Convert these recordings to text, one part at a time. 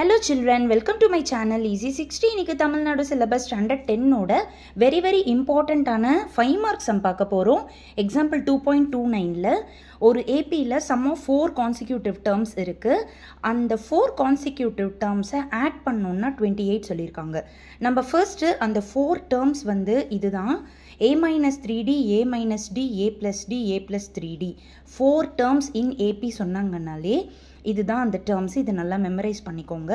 Hello children, welcome to my channel Easy 60. இன்னைக்கு Tamil Nadu syllabus standard 10 ஓட very important ஆன 5 marks sum பார்க்க போறோம். Example 2.29ல ஒரு APல sum of 4 consecutive terms இருக்கு. அந்த 4 consecutive terms add பண்ணனும்னா 28 சொல்லிருக்காங்க. நம்ம first அந்த 4 terms வந்து இதுதான் a minus 3d, a minus d, a plus d, a plus 3d. 4 terms in AP சொன்னாங்கனாலே இதுதான் அந்த terms. இது நல்லா மெமரைஸ் பண்ணிக்கோங்க.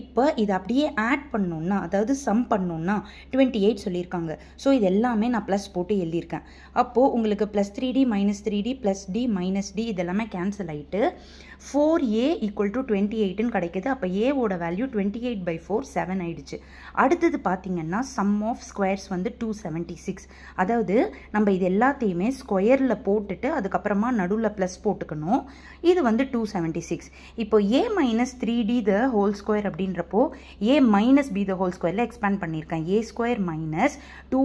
இப்போ இது அப்படியே ஆட் பண்ணனும்னா அதாவது சம் பண்ணனும்னா 28 சொல்லிருக்காங்க. சோ இது எல்லாமே நான் ப்ளஸ் போட்டு எழுதிருக்கேன். அப்போ உங்களுக்கு +3d -3d +d -d இதெல்லாம் கேன்சல் ஆயிட்டு 4a = 28 ன்னு கிடைக்குது. அப்ப a ஓட வேல்யூ 28/4 7 ஆயிடுச்சு. அடுத்து பாத்தீங்கன்னா sum of squares வந்து 276. அதாவது நம்ம இது எல்லாத்தையுமே ஸ்கொயர்ல போட்டுட்டு அதுக்கு அப்புறமா நடுவுல பிளஸ் போட்டுக்கணும். இது வந்து 276. இப்போ a - 3d the whole square அப்படின்றப்போ a - b the whole squareல expand பண்ணிருக்கேன். a square - 2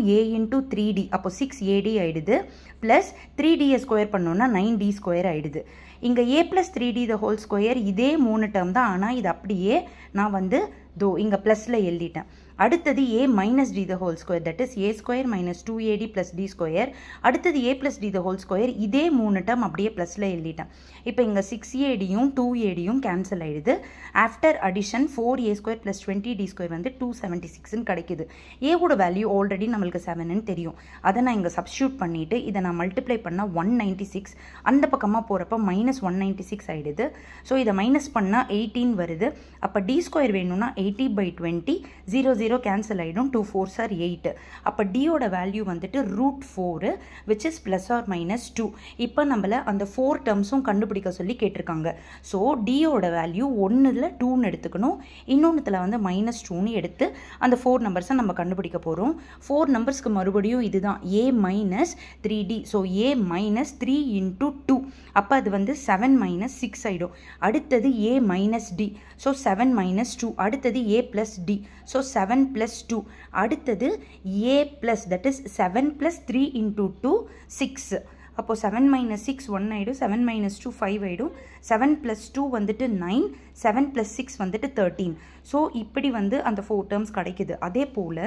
* a * 3d அப்போ 6ad ஆயிடுது. பிளஸ் 3d ஸ்கொயர் பண்ணோம்னா 9d² ஆயிடுது. இங்க a + 3d the whole square இதே 3 டேர்ம் தான். ஆனா இது அப்படியே நான் வந்து இங்க பிளஸ்ல எழுதிட்டேன். அடுத்தது a - d the whole square, that is a square - 2ad + d². அடுத்தது a + d the whole square இதே 3 டேர்ம் அப்படியே பிளஸ்ல எழுதிட்டேன். இப்போ இங்க 6ad-யும் 2ad-யும் கேன்சல் ஆயிடுது. ஆஃப்டர் அடிஷன் 4a² + 20d² வந்து 276 ன்னு கிடைக்குது. a ஓட வேல்யூ ஆல்ரெடி நமக்கு 7 ன்னு தெரியும். அதை நான் இங்க சப்ஸ்டிட்யூட் பண்ணிட்டு இதை நான் மல்டிப்ளை பண்ணா 196. அந்த பக்கமா போறப்ப -196 ஆயிடுது. சோ இதை மைனஸ் பண்ணா 18 வருது. அப்ப d² வேணும்னா 80/20 0 கேன்சல் ஆயிடும். 2 4s are 8. அப்ப d ஓட வேல்யூ வந்துட்டு √4 which is +or-2. இப்போ நம்மள அந்த 4 டேர்ம்ஸும் கண்டுபிடிக்க சொல்லி கேட்டிருக்காங்க. சோ d ஓட வேல்யூ ஒண்ணுல 2 ன்னு எடுத்துக்கணும். இன்னொன்னுல வந்து -2 ன்னு எடுத்து அந்த 4 நம்பர்ஸை நம்ம கண்டுபிடிக்க போறோம். 4 நம்பர்ஸ்க்கு மறுபடியும் இதுதான் a - 3d. So a - 3 * 2. அப்ப அது வந்து 7 - 6 ஆயிடும். அடுத்தது a - d. சோ 7 - 2. அடுத்தது a + d. சோ 7 + 2. அடுத்தது a plus, that is 7 + 3 * 2 6. அப்போ 7 - 6 1 ஆயிடும். 7 - 2 5 ஆயிடும். 7 + 2 வந்துட்டு 9. 7 + 6 வந்துட்டு 13. ஸோ இப்படி வந்து அந்த 4 டேர்ம்ஸ் கிடைக்குது. அதே போல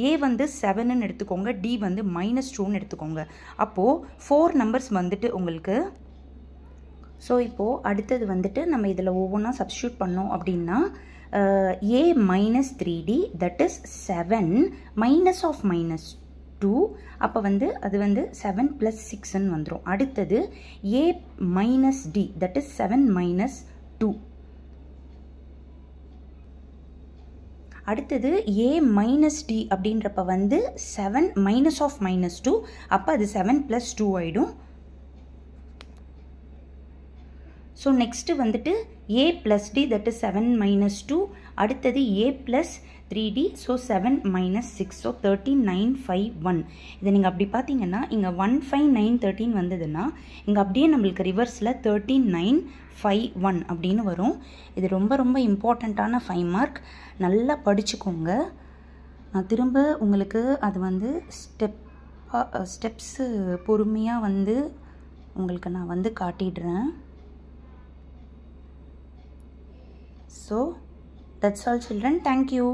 a வந்து 7 ன்னு எடுத்துக்கோங்க, d வந்து -2 ன்னு எடுத்துக்கோங்க. அப்போ 4 நம்பர்ஸ் வந்துட்டு உங்களுக்கு. ஸோ இப்போ அடுத்தது வந்துட்டு நம்ம இதில் ஒவ்வொன்றா சப்ஸ்டியூட் பண்ணோம் அப்படின்னா a - 3d, that is 7 -2. அப்போ வந்து அது வந்து 7 + 6 ன்னு வந்துடும். அடுத்தது a - d, that is 7 - 2. அடுத்தது a - d அப்படின்றப்ப வந்து 7 -2. அப்போ அது 7 + 2 ஆயிடும். ஸோ நெக்ஸ்ட்டு வந்துட்டு a + d, that is 7 - 2. அடுத்தது a + 3d, ஸோ 7 - 6. ஸோ 13 9 5 1. இதை நீங்கள் அப்படி பார்த்தீங்கன்னா இங்கே 1 5 9 13 வந்ததுன்னா இங்கே அப்படியே நம்மளுக்கு ரிவர்ஸில் 13 9 5 1 அப்படின்னு வரும். இது ரொம்ப இம்பார்ட்டண்ட்டான 5 மார்க். நல்லா படிச்சுக்கோங்க. நான் திரும்ப உங்களுக்கு அது வந்து ஸ்டெப்ஸு பொறுமையாக வந்து உங்களுக்கு நான் வந்து காட்டிடுறேன். So that's all children. Thank you.